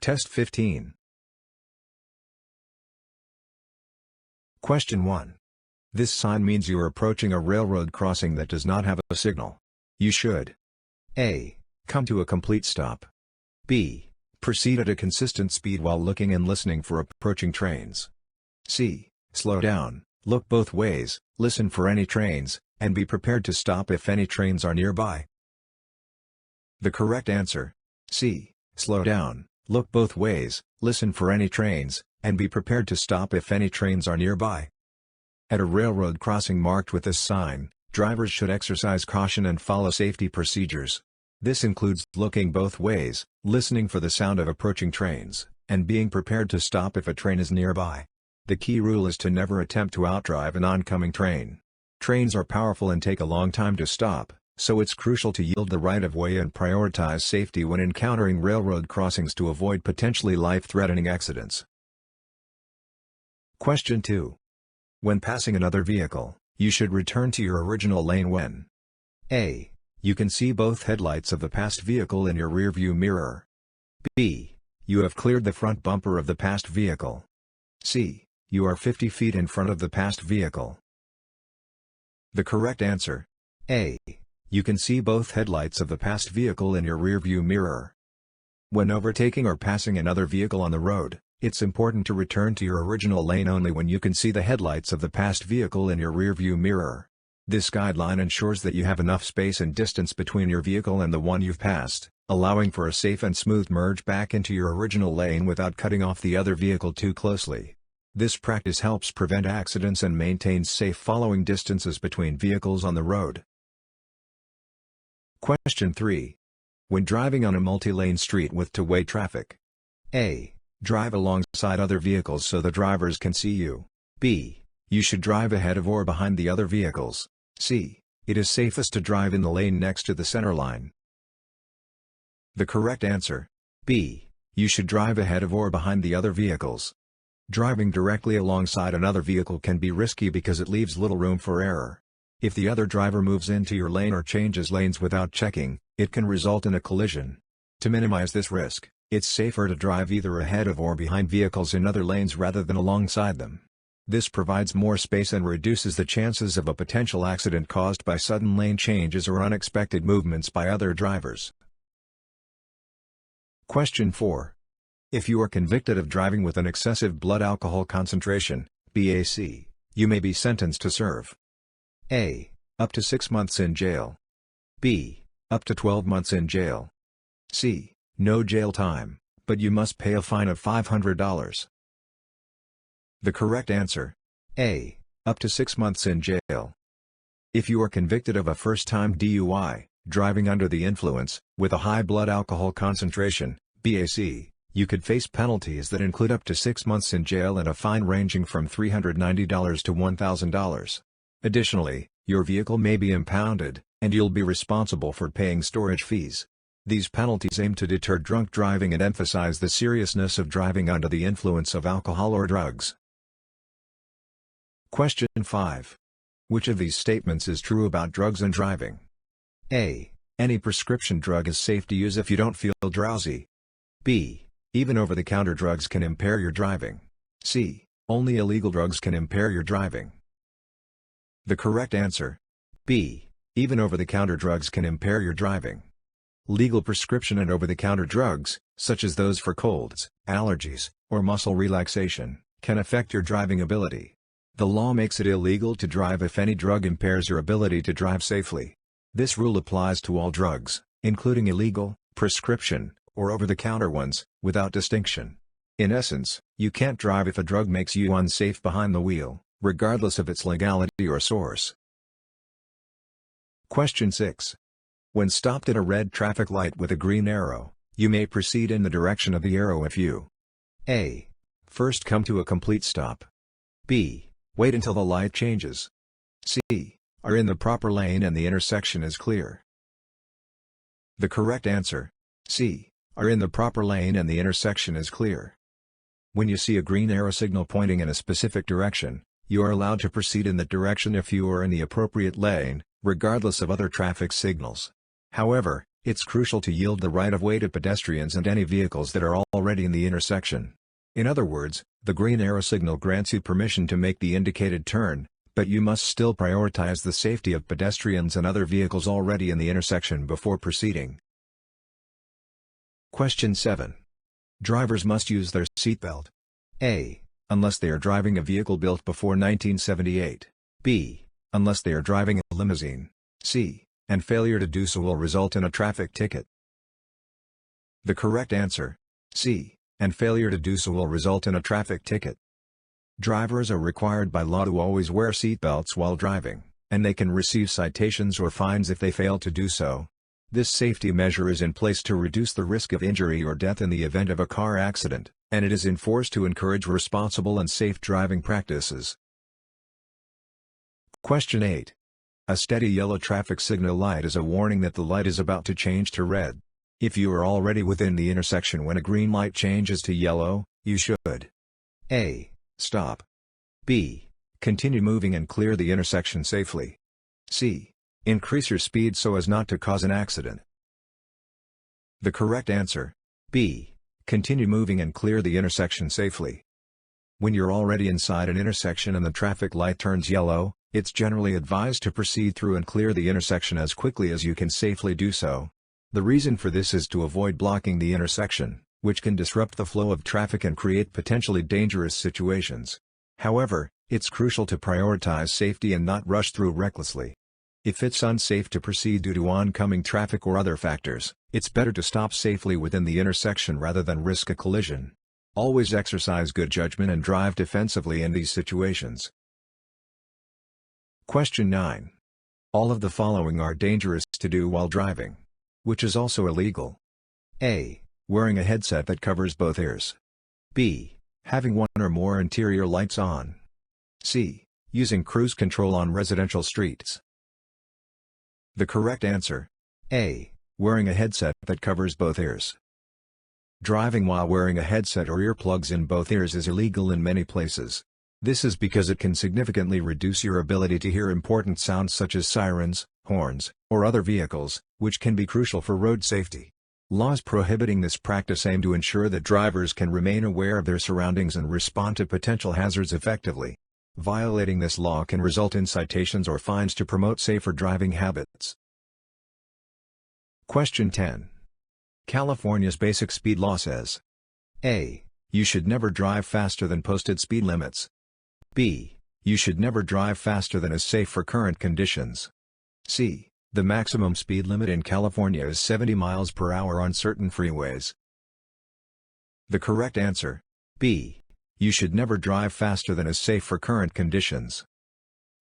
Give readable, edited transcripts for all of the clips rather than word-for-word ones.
Test 15. Question 1. This sign means you are approaching a railroad crossing that does not have a signal. You should A. Come to a complete stop. B. Proceed at a consistent speed while looking and listening for approaching trains. C. Slow down, look both ways, listen for any trains, and be prepared to stop if any trains are nearby. The correct answer: C. Slow down, look both ways, listen for any trains, and be prepared to stop if any trains are nearby. At a railroad crossing marked with this sign, drivers should exercise caution and follow safety procedures. This includes looking both ways, listening for the sound of approaching trains, and being prepared to stop if a train is nearby. The key rule is to never attempt to outdrive an oncoming train. Trains are powerful and take a long time to stop, so it's crucial to yield the right of way and prioritize safety when encountering railroad crossings to avoid potentially life-threatening accidents. Question 2. When passing another vehicle, you should return to your original lane when A. You can see both headlights of the passed vehicle in your rearview mirror. B. You have cleared the front bumper of the passed vehicle. C. You are 50 feet in front of the passed vehicle. The correct answer: A. You can see both headlights of the passed vehicle in your rearview mirror. When overtaking or passing another vehicle on the road, it's important to return to your original lane only when you can see the headlights of the passed vehicle in your rearview mirror. This guideline ensures that you have enough space and distance between your vehicle and the one you've passed, allowing for a safe and smooth merge back into your original lane without cutting off the other vehicle too closely. This practice helps prevent accidents and maintains safe following distances between vehicles on the road. Question 3. When driving on a multi-lane street with two-way traffic. A. Drive alongside other vehicles so the drivers can see you. B. You should drive ahead of or behind the other vehicles. C. It is safest to drive in the lane next to the center line. The correct answer: B. You should drive ahead of or behind the other vehicles. Driving directly alongside another vehicle can be risky because it leaves little room for error. If the other driver moves into your lane or changes lanes without checking, it can result in a collision. To minimize this risk, it's safer to drive either ahead of or behind vehicles in other lanes rather than alongside them. This provides more space and reduces the chances of a potential accident caused by sudden lane changes or unexpected movements by other drivers. Question 4. If you are convicted of driving with an excessive blood alcohol concentration, BAC, you may be sentenced to serve A. Up to 6 months in jail. B. Up to 12 months in jail. C. No jail time, but you must pay a fine of $500. The correct answer: A. Up to 6 months in jail. If you are convicted of a first-time DUI, driving under the influence, with a high blood alcohol concentration, BAC, you could face penalties that include up to 6 months in jail and a fine ranging from $390 to $1,000. Additionally, your vehicle may be impounded, and you'll be responsible for paying storage fees. These penalties aim to deter drunk driving and emphasize the seriousness of driving under the influence of alcohol or drugs. Question 5. Which of these statements is true about drugs and driving? A. Any prescription drug is safe to use if you don't feel drowsy. B. Even over-the-counter drugs can impair your driving. C. Only illegal drugs can impair your driving. The correct answer: B. Even over-the-counter drugs can impair your driving. Legal prescription and over-the-counter drugs, such as those for colds, allergies, or muscle relaxation, can affect your driving ability. The law makes it illegal to drive if any drug impairs your ability to drive safely. This rule applies to all drugs, including illegal, prescription, or over-the-counter ones, without distinction. In essence, you can't drive if a drug makes you unsafe behind the wheel, regardless of its legality or source. Question 6. When stopped at a red traffic light with a green arrow, you may proceed in the direction of the arrow if you A. First come to a complete stop. B. Wait until the light changes. C. Are in the proper lane and the intersection is clear. The correct answer: C. Are in the proper lane and the intersection is clear. When you see a green arrow signal pointing in a specific direction, you are allowed to proceed in that direction if you are in the appropriate lane, regardless of other traffic signals. However, It's crucial to yield the right-of-way to pedestrians and any vehicles that are already in the intersection. In other words, the green arrow signal grants you permission to make the indicated turn, but you must still prioritize the safety of pedestrians and other vehicles already in the intersection before proceeding. Question 7. Drivers must use their seatbelt. A. Unless they are driving a vehicle built before 1978. B. Unless they are driving a limousine. C. And failure to do so will result in a traffic ticket. The correct answer: C. And failure to do so will result in a traffic ticket. Drivers are required by law to always wear seatbelts while driving, and they can receive citations or fines if they fail to do so. This safety measure is in place to reduce the risk of injury or death in the event of a car accident, and it is enforced to encourage responsible and safe driving practices. Question 8. A steady yellow traffic signal light is a warning that the light is about to change to red. If you are already within the intersection when a green light changes to yellow, you should A. Stop. B. Continue moving and clear the intersection safely. C. Increase your speed so as not to cause an accident. The correct answer: B. Continue moving and clear the intersection safely. When you're already inside an intersection and the traffic light turns yellow, it's generally advised to proceed through and clear the intersection as quickly as you can safely do so. The reason for this is to avoid blocking the intersection, which can disrupt the flow of traffic and create potentially dangerous situations. However, it's crucial to prioritize safety and not rush through recklessly. If it's unsafe to proceed due to oncoming traffic or other factors, it's better to stop safely within the intersection rather than risk a collision. Always exercise good judgment and drive defensively in these situations. Question 9. All of the following are dangerous to do while driving. Which is also illegal? A. Wearing a headset that covers both ears. B. Having one or more interior lights on. C. Using cruise control on residential streets. The correct answer: A. Wearing a headset that covers both ears. Driving while wearing a headset or earplugs in both ears is illegal in many places. This is because it can significantly reduce your ability to hear important sounds such as sirens, horns, or other vehicles, which can be crucial for road safety. Laws prohibiting this practice aim to ensure that drivers can remain aware of their surroundings and respond to potential hazards effectively. Violating this law can result in citations or fines to promote safer driving habits. Question 10. California's basic speed law says: A. You should never drive faster than posted speed limits. B. You should never drive faster than is safe for current conditions. C. The maximum speed limit in California is 70 miles per hour on certain freeways. The correct answer: B. You should never drive faster than is safe for current conditions.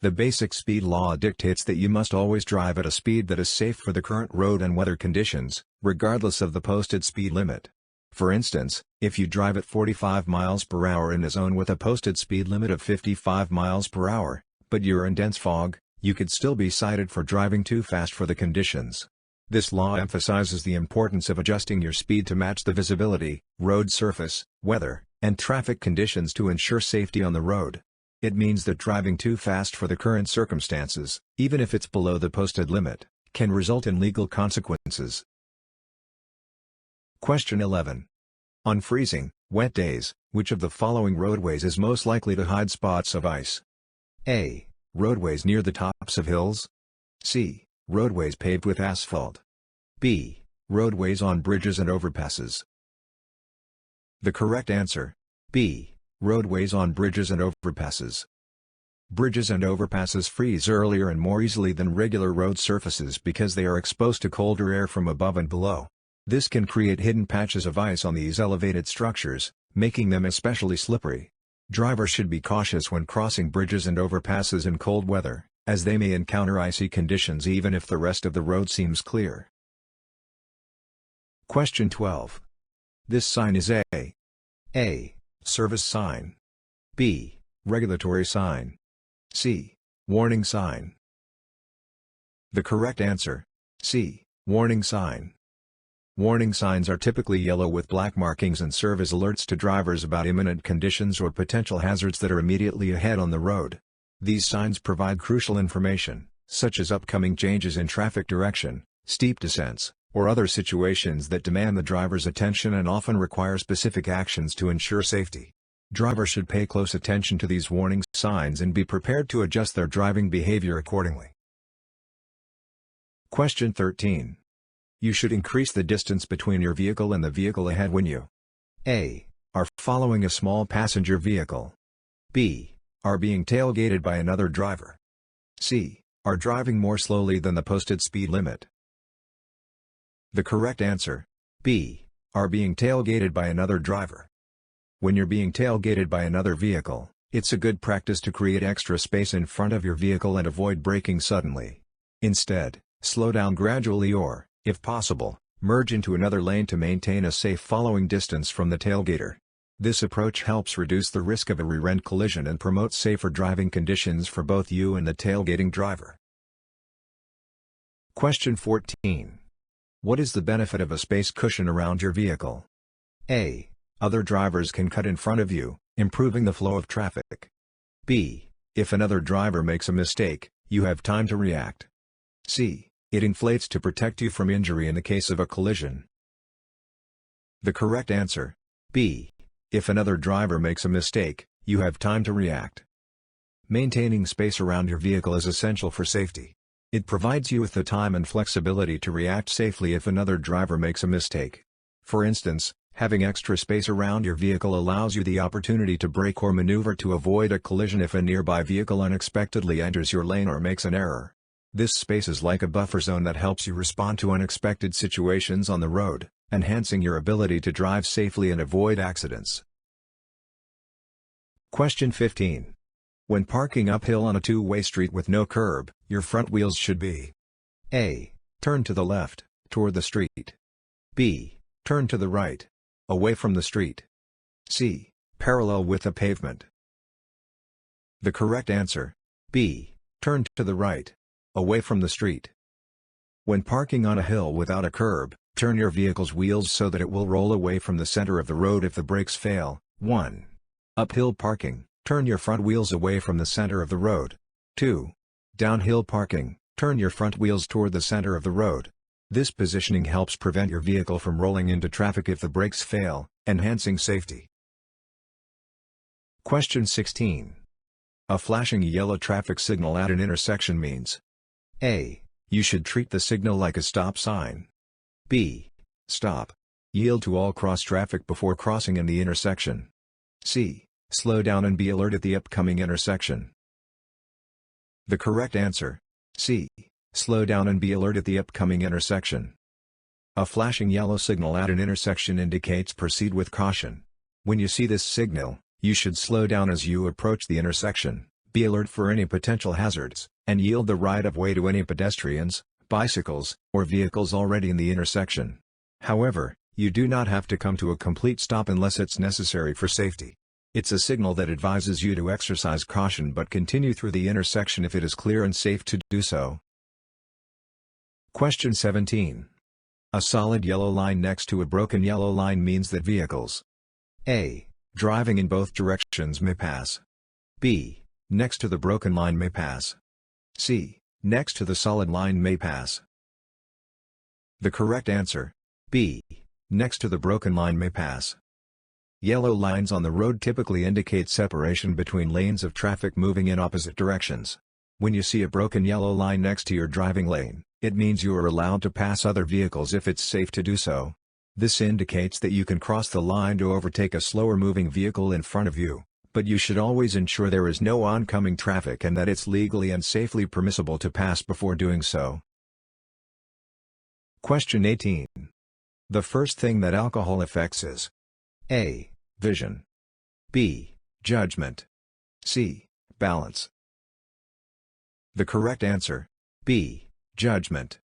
The basic speed law dictates that you must always drive at a speed that is safe for the current road and weather conditions, regardless of the posted speed limit. For instance, if you drive at 45 miles per hour in a zone with a posted speed limit of 55 miles per hour, but you're in dense fog, you could still be cited for driving too fast for the conditions. This law emphasizes the importance of adjusting your speed to match the visibility, road surface, weather, and traffic conditions to ensure safety on the road. It means that driving too fast for the current circumstances, even if it's below the posted limit, can result in legal consequences. Question 11. On freezing, wet days, which of the following roadways is most likely to hide spots of ice? A. Roadways near the tops of hills. C. Roadways paved with asphalt. B. Roadways on bridges and overpasses. The correct answer: B. Roadways on bridges and overpasses. Bridges and overpasses freeze earlier and more easily than regular road surfaces because they are exposed to colder air from above and below. This can create hidden patches of ice on these elevated structures, making them especially slippery. Drivers should be cautious when crossing bridges and overpasses in cold weather, as they may encounter icy conditions even if the rest of the road seems clear. Question 12. This sign is A. Service sign. B. Regulatory sign. C. Warning sign. The correct answer: C. Warning sign. Warning signs are typically yellow with black markings and serve as alerts to drivers about imminent conditions or potential hazards that are immediately ahead on the road. These signs provide crucial information, such as upcoming changes in traffic direction, steep descents, or other situations that demand the driver's attention and often require specific actions to ensure safety. Drivers should pay close attention to these warning signs and be prepared to adjust their driving behavior accordingly. Question 13. You should increase the distance between your vehicle and the vehicle ahead when you A. Are following a small passenger vehicle. B. Are being tailgated by another driver. C. Are driving more slowly than the posted speed limit. The correct answer, B. Are being tailgated by another driver. When you're being tailgated by another vehicle, it's a good practice to create extra space in front of your vehicle and avoid braking suddenly. Instead, slow down gradually or, if possible, merge into another lane to maintain a safe following distance from the tailgater. This approach helps reduce the risk of a rear-end collision and promotes safer driving conditions for both you and the tailgating driver. Question 14. What is the benefit of a space cushion around your vehicle? A. Other drivers can cut in front of you, improving the flow of traffic. B. If another driver makes a mistake, you have time to react. C. It inflates to protect you from injury in the case of a collision. The correct answer, B. If another driver makes a mistake, you have time to react. Maintaining space around your vehicle is essential for safety. It provides you with the time and flexibility to react safely if another driver makes a mistake. For instance, having extra space around your vehicle allows you the opportunity to brake or maneuver to avoid a collision if a nearby vehicle unexpectedly enters your lane or makes an error. This space is like a buffer zone that helps you respond to unexpected situations on the road, enhancing your ability to drive safely and avoid accidents. Question 15. When parking uphill on a two-way street with no curb, your front wheels should be A. Turn to the left, toward the street. B. Turn to the right, away from the street. C. Parallel with the pavement. The correct answer, B. Turn to the right, away from the street. When parking on a hill without a curb, turn your vehicle's wheels so that it will roll away from the center of the road if the brakes fail. 1. Uphill parking, turn your front wheels away from the center of the road. 2. Downhill parking, turn your front wheels toward the center of the road. This positioning helps prevent your vehicle from rolling into traffic if the brakes fail, enhancing safety. Question 16. A flashing yellow traffic signal at an intersection means A. You should treat the signal like a stop sign. B. Stop. Yield to all cross traffic before crossing in the intersection. C. Slow down and be alert at the upcoming intersection. The correct answer, C. Slow down and be alert at the upcoming intersection. A flashing yellow signal at an intersection indicates proceed with caution. When you see this signal, you should slow down as you approach the intersection, be alert for any potential hazards, and yield the right-of-way to any pedestrians, bicycles, or vehicles already in the intersection. However, you do not have to come to a complete stop unless it's necessary for safety. It's a signal that advises you to exercise caution but continue through the intersection if it is clear and safe to do so. Question 17. A solid yellow line next to a broken yellow line means that vehicles A. Driving in both directions may pass. B. Next to the broken line may pass. C. Next to the solid line may pass. The correct answer, B. Next to the broken line may pass. Yellow lines on the road typically indicate separation between lanes of traffic moving in opposite directions. When you see a broken yellow line next to your driving lane, it means you are allowed to pass other vehicles if it's safe to do so. This indicates that you can cross the line to overtake a slower moving vehicle in front of you, but you should always ensure there is no oncoming traffic and that it's legally and safely permissible to pass before doing so. Question 18. The first thing that alcohol affects is A. Vision. B. Judgment. C. Balance. The correct answer, B. Judgment.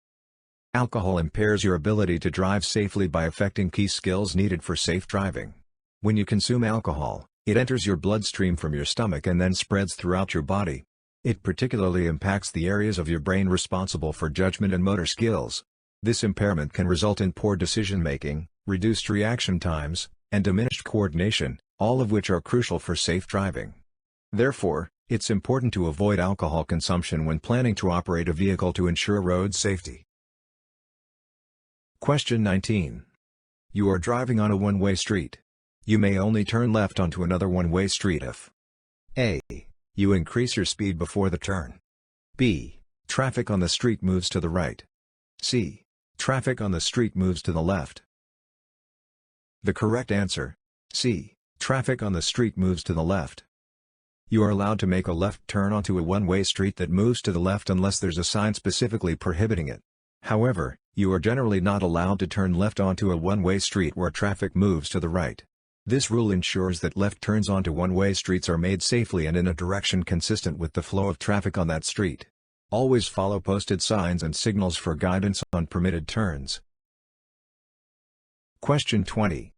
Alcohol impairs your ability to drive safely by affecting key skills needed for safe driving. When you consume alcohol, it enters your bloodstream from your stomach and then spreads throughout your body. It particularly impacts the areas of your brain responsible for judgment and motor skills. This impairment can result in poor decision-making, reduced reaction times, and diminished coordination, all of which are crucial for safe driving. Therefore, it's important to avoid alcohol consumption when planning to operate a vehicle to ensure road safety. Question 19. You are driving on a one-way street. You may only turn left onto another one-way street if A. You increase your speed before the turn. B. Traffic on the street moves to the right. C. Traffic on the street moves to the left. The correct answer, C. Traffic on the street moves to the left. You are allowed to make a left turn onto a one-way street that moves to the left unless there's a sign specifically prohibiting it. However, you are generally not allowed to turn left onto a one-way street where traffic moves to the right. This rule ensures that left turns onto one-way streets are made safely and in a direction consistent with the flow of traffic on that street. Always follow posted signs and signals for guidance on permitted turns. Question 20.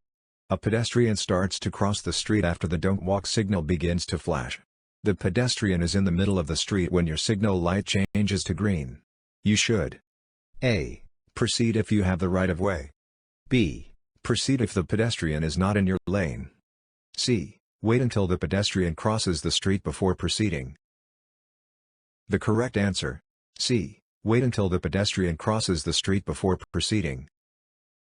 A pedestrian starts to cross the street after the don't walk signal begins to flash. The pedestrian is in the middle of the street when your signal light changes to green. You should A. Proceed if you have the right of way. B. Proceed if the pedestrian is not in your lane. C. Wait until the pedestrian crosses the street before proceeding. The correct answer, C. Wait until the pedestrian crosses the street before proceeding.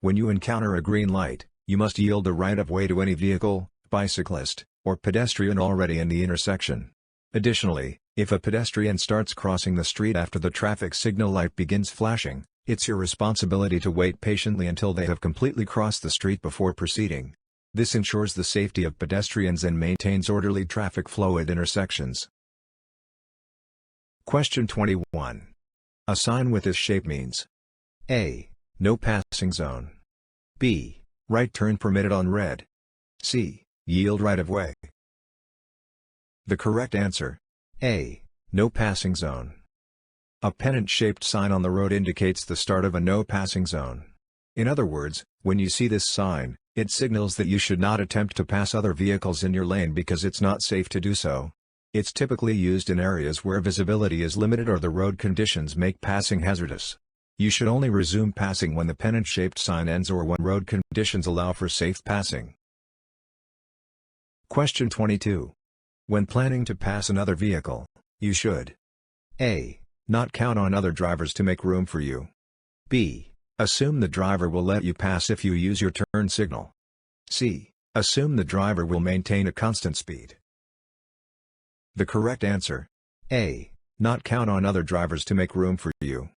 When you encounter a green light, you must yield the right of way to any vehicle, bicyclist, or pedestrian already in the intersection. Additionally, if a pedestrian starts crossing the street after the traffic signal light begins flashing, it's your responsibility to wait patiently until they have completely crossed the street before proceeding. This ensures the safety of pedestrians and maintains orderly traffic flow at intersections. Question 21. A sign with this shape means A. No passing zone. B. Right turn permitted on red. C. Yield right of way. The correct answer, A. No passing zone. A pennant-shaped sign on the road indicates the start of a no passing zone. In other words, when you see this sign, it signals that you should not attempt to pass other vehicles in your lane because it's not safe to do so. It's typically used in areas where visibility is limited or the road conditions make passing hazardous. You should only resume passing when the pennant-shaped sign ends or when road conditions allow for safe passing. Question 22. When planning to pass another vehicle, you should A. Not count on other drivers to make room for you. B. Assume the driver will let you pass if you use your turn signal. C. Assume the driver will maintain a constant speed. The correct answer, A. Not count on other drivers to make room for you.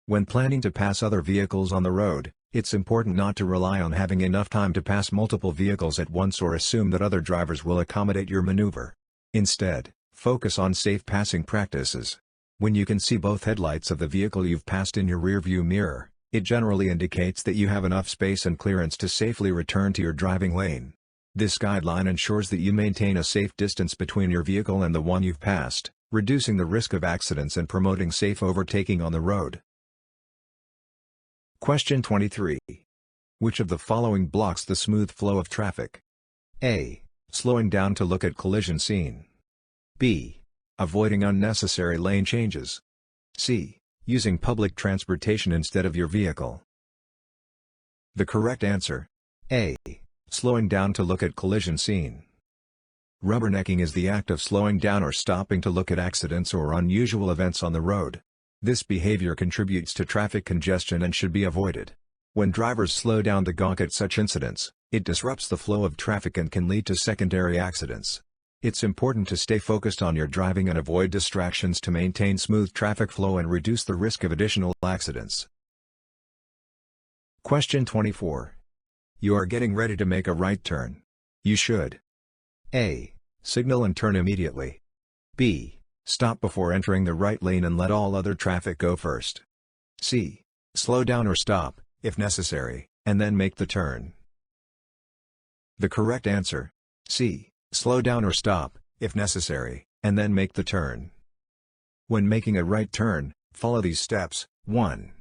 When planning to pass other vehicles on the road, it's important not to rely on having enough time to pass multiple vehicles at once or assume that other drivers will accommodate your maneuver. Instead, focus on safe passing practices. When you can see both headlights of the vehicle you've passed in your rearview mirror, it generally indicates that you have enough space and clearance to safely return to your driving lane. This guideline ensures that you maintain a safe distance between your vehicle and the one you've passed, reducing the risk of accidents and promoting safe overtaking on the road. Question 23. Which of the following blocks the smooth flow of traffic? A. Slowing down to look at collision scene. B. Avoiding unnecessary lane changes. C. Using public transportation instead of your vehicle. The correct answer, A. Slowing down to look at collision scene. Rubbernecking is the act of slowing down or stopping to look at accidents or unusual events on the road. This behavior contributes to traffic congestion and should be avoided. When drivers slow down to gawk at such incidents, it disrupts the flow of traffic and can lead to secondary accidents. It's important to stay focused on your driving and avoid distractions to maintain smooth traffic flow and reduce the risk of additional accidents. Question 24. You are getting ready to make a right turn. You should A. Signal and turn immediately. B. Stop before entering the right lane and let all other traffic go first. C. Slow down or stop, if necessary, and then make the turn. The correct answer, C. Slow down or stop, if necessary, and then make the turn. When making a right turn, follow these steps. 1.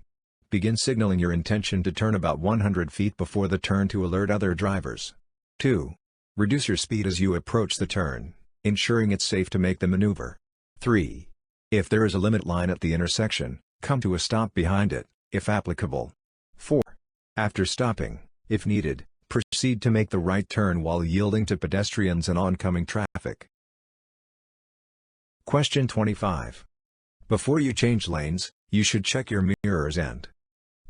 Begin signaling your intention to turn about 100 feet before the turn to alert other drivers. 2. Reduce your speed as you approach the turn, ensuring it's safe to make the maneuver. 3. If there is a limit line at the intersection, come to a stop behind it, if applicable. 4. After stopping, if needed, proceed to make the right turn while yielding to pedestrians and oncoming traffic. Question 25. Before you change lanes, you should check your mirrors and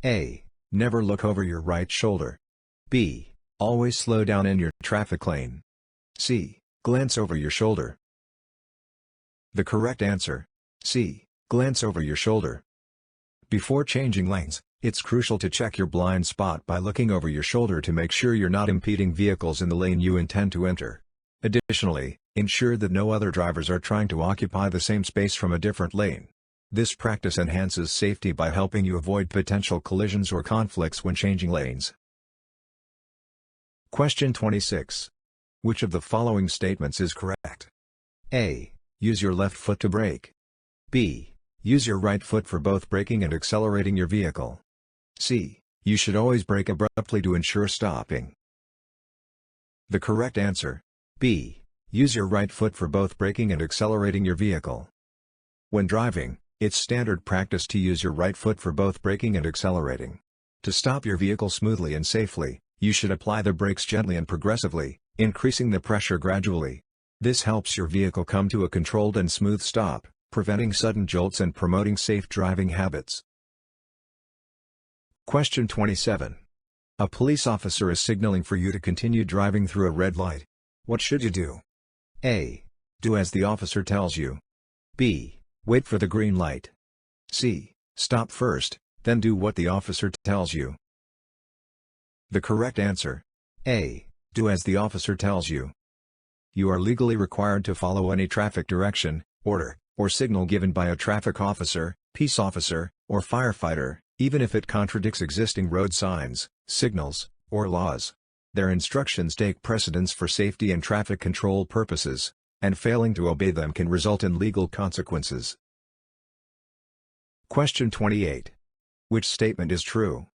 A. Never look over your right shoulder. B. Always slow down in your traffic lane. C. Glance over your shoulder. The correct answer: C. Glance over your shoulder. Before changing lanes, it's crucial to check your blind spot by looking over your shoulder to make sure you're not impeding vehicles in the lane you intend to enter. Additionally, ensure that no other drivers are trying to occupy the same space from a different lane. This practice enhances safety by helping you avoid potential collisions or conflicts when changing lanes. Question 26. Which of the following statements is correct? A. Use your left foot to brake. B. Use your right foot for both braking and accelerating your vehicle. C. You should always brake abruptly to ensure stopping. The correct answer: B. Use your right foot for both braking and accelerating your vehicle. When driving, it's standard practice to use your right foot for both braking and accelerating. To stop your vehicle smoothly and safely, you should apply the brakes gently and progressively, increasing the pressure gradually. This helps your vehicle come to a controlled and smooth stop, preventing sudden jolts and promoting safe driving habits. Question 27. A police officer is signaling for you to continue driving through a red light. What should you do? A. Do as the officer tells you. B. Wait for the green light. C. Stop first, then do what the officer tells you. The correct answer: A. Do as the officer tells you. You are legally required to follow any traffic direction, order, or signal given by a traffic officer, peace officer, or firefighter, even if it contradicts existing road signs, signals, or laws. Their instructions take precedence for safety and traffic control purposes, and failing to obey them can result in legal consequences. Question 28. Which statement is true?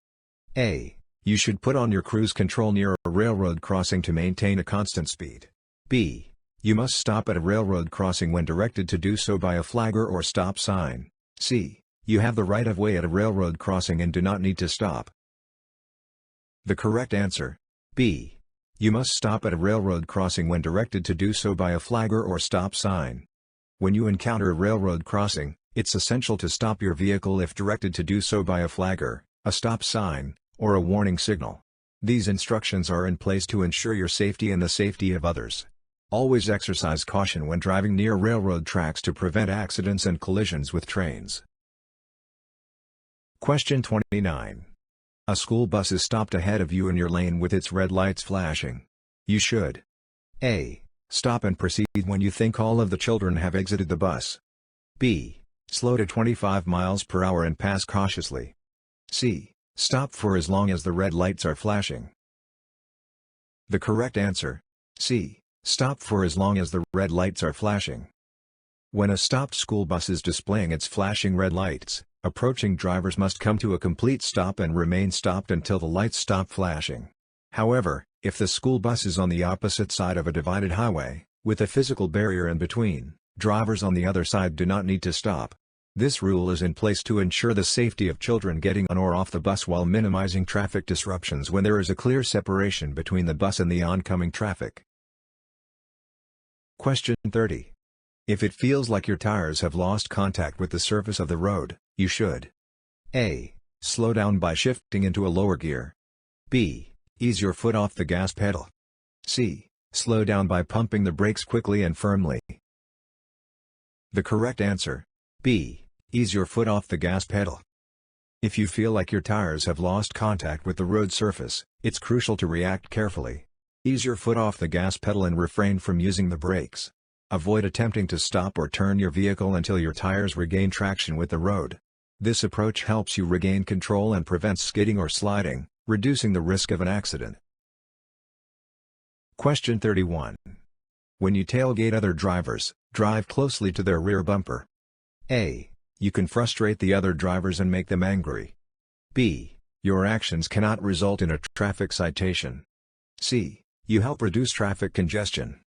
A. You should put on your cruise control near a railroad crossing to maintain a constant speed. B. You must stop at a railroad crossing when directed to do so by a flagger or stop sign. C. You have the right of way at a railroad crossing and do not need to stop. The correct answer: B. You must stop at a railroad crossing when directed to do so by a flagger or stop sign. When you encounter a railroad crossing, it's essential to stop your vehicle if directed to do so by a flagger, a stop sign, or a warning signal. These instructions are in place to ensure your safety and the safety of others. Always exercise caution when driving near railroad tracks to prevent accidents and collisions with trains. Question 29. A school bus is stopped ahead of you in your lane with its red lights flashing. You should: A. Stop and proceed when you think all of the children have exited the bus. B. Slow to 25 miles per hour and pass cautiously. C. Stop for as long as the red lights are flashing. The correct answer: C. Stop for as long as the red lights are flashing. When a stopped school bus is displaying its flashing red lights, approaching drivers must come to a complete stop and remain stopped until the lights stop flashing. However, if the school bus is on the opposite side of a divided highway, with a physical barrier in between, drivers on the other side do not need to stop. This rule is in place to ensure the safety of children getting on or off the bus while minimizing traffic disruptions when there is a clear separation between the bus and the oncoming traffic. Question 30. If it feels like your tires have lost contact with the surface of the road, you should: A. Slow down by shifting into a lower gear. B. Ease your foot off the gas pedal. C. Slow down by pumping the brakes quickly and firmly. The correct answer: B. Ease your foot off the gas pedal. If you feel like your tires have lost contact with the road surface, it's crucial to react carefully. Ease your foot off the gas pedal and refrain from using the brakes. Avoid attempting to stop or turn your vehicle until your tires regain traction with the road. This approach helps you regain control and prevents skidding or sliding, reducing the risk of an accident. Question 31. When you tailgate other drivers, drive closely to their rear bumper. A. You can frustrate the other drivers and make them angry. B. Your actions cannot result in a traffic citation. C. You help reduce traffic congestion.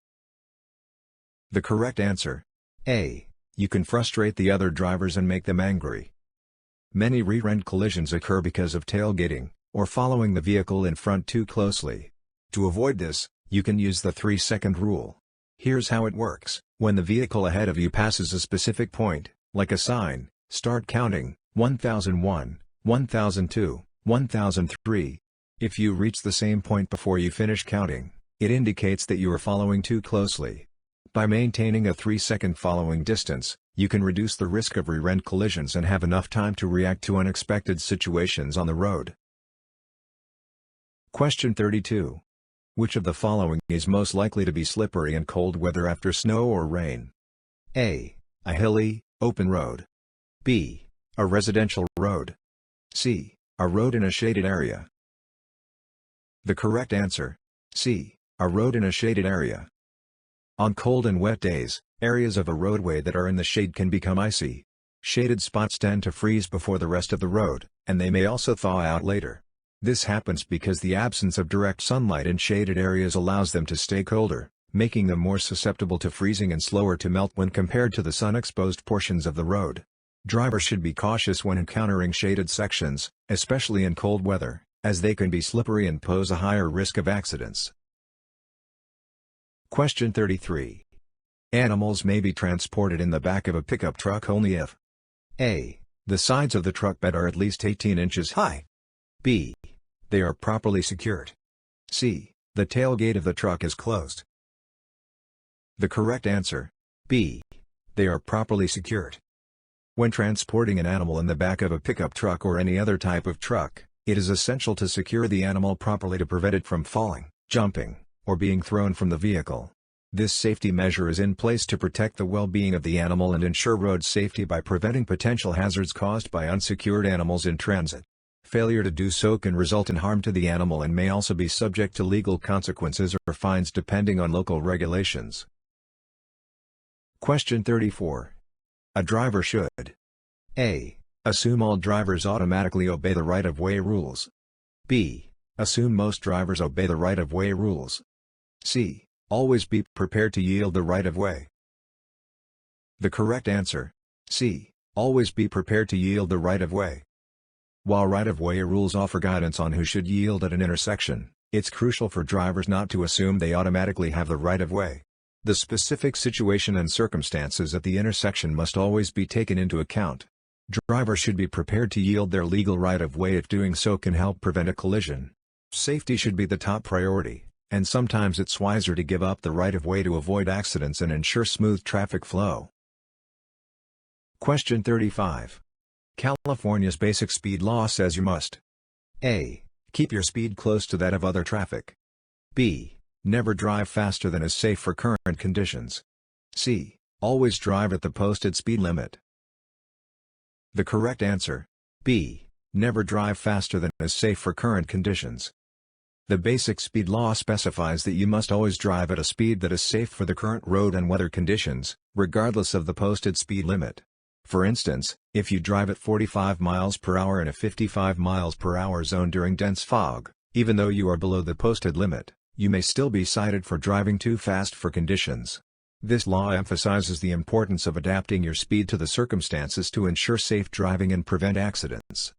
The correct answer: A. You can frustrate the other drivers and make them angry. Many rear-end collisions occur because of tailgating, or following the vehicle in front too closely. To avoid this, you can use the 3-second rule. Here's how it works: when the vehicle ahead of you passes a specific point, like a sign, start counting: 1001, 1002, 1003. If you reach the same point before you finish counting, it indicates that you are following too closely. By maintaining a 3-second following distance, you can reduce the risk of rear-end collisions and have enough time to react to unexpected situations on the road. Question 32. Which of the following is most likely to be slippery in cold weather after snow or rain? A. A hilly, open road. B. A residential road. C. A road in a shaded area. The correct answer: C. A road in a shaded area. On cold and wet days, areas of a roadway that are in the shade can become icy. Shaded spots tend to freeze before the rest of the road, and they may also thaw out later. This happens because the absence of direct sunlight in shaded areas allows them to stay colder, making them more susceptible to freezing and slower to melt when compared to the sun-exposed portions of the road. Drivers should be cautious when encountering shaded sections, especially in cold weather, as they can be slippery and pose a higher risk of accidents. Question 33. Animals may be transported in the back of a pickup truck only if A. The sides of the truck bed are at least 18 inches high. B. They are properly secured. C. The tailgate of the truck is closed. The correct answer: B. They are properly secured. When transporting an animal in the back of a pickup truck or any other type of truck, it is essential to secure the animal properly to prevent it from falling, jumping, or being thrown from the vehicle. This safety measure is in place to protect the well-being of the animal and ensure road safety by preventing potential hazards caused by unsecured animals in transit. Failure to do so can result in harm to the animal and may also be subject to legal consequences or fines depending on local regulations. Question 34. A driver should A. Assume all drivers automatically obey the right-of-way rules. B. Assume most drivers obey the right-of-way rules. C. Always be prepared to yield the right-of-way. The correct answer: C. Always be prepared to yield the right-of-way. While right-of-way rules offer guidance on who should yield at an intersection, it's crucial for drivers not to assume they automatically have the right-of-way. The specific situation and circumstances at the intersection must always be taken into account. Drivers should be prepared to yield their legal right-of-way if doing so can help prevent a collision. Safety should be the top priority, and sometimes it's wiser to give up the right-of-way to avoid accidents and ensure smooth traffic flow. Question 35. California's basic speed law says you must A. Keep your speed close to that of other traffic. B. Never drive faster than is safe for current conditions. C. Always drive at the posted speed limit. The correct answer: B. Never drive faster than is safe for current conditions. The basic speed law specifies that you must always drive at a speed that is safe for the current road and weather conditions, regardless of the posted speed limit. For instance, if you drive at 45 miles per hour in a 55 miles per hour zone during dense fog, even though you are below the posted limit, you may still be cited for driving too fast for conditions. This law emphasizes the importance of adapting your speed to the circumstances to ensure safe driving and prevent accidents.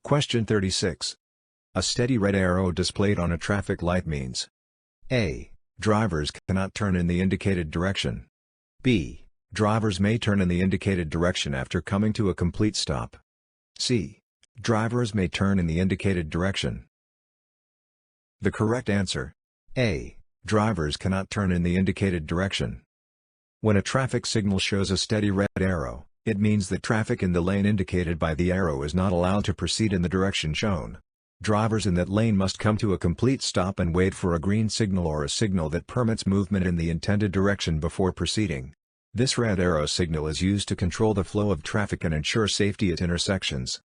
Question 36. A steady red arrow displayed on a traffic light means A. Drivers cannot turn in the indicated direction. B. Drivers may turn in the indicated direction after coming to a complete stop. C. Drivers may turn in the indicated direction. The correct answer: A. Drivers cannot turn in the indicated direction. When a traffic signal shows a steady red arrow, it means that traffic in the lane indicated by the arrow is not allowed to proceed in the direction shown. Drivers in that lane must come to a complete stop and wait for a green signal or a signal that permits movement in the intended direction before proceeding. This red arrow signal is used to control the flow of traffic and ensure safety at intersections.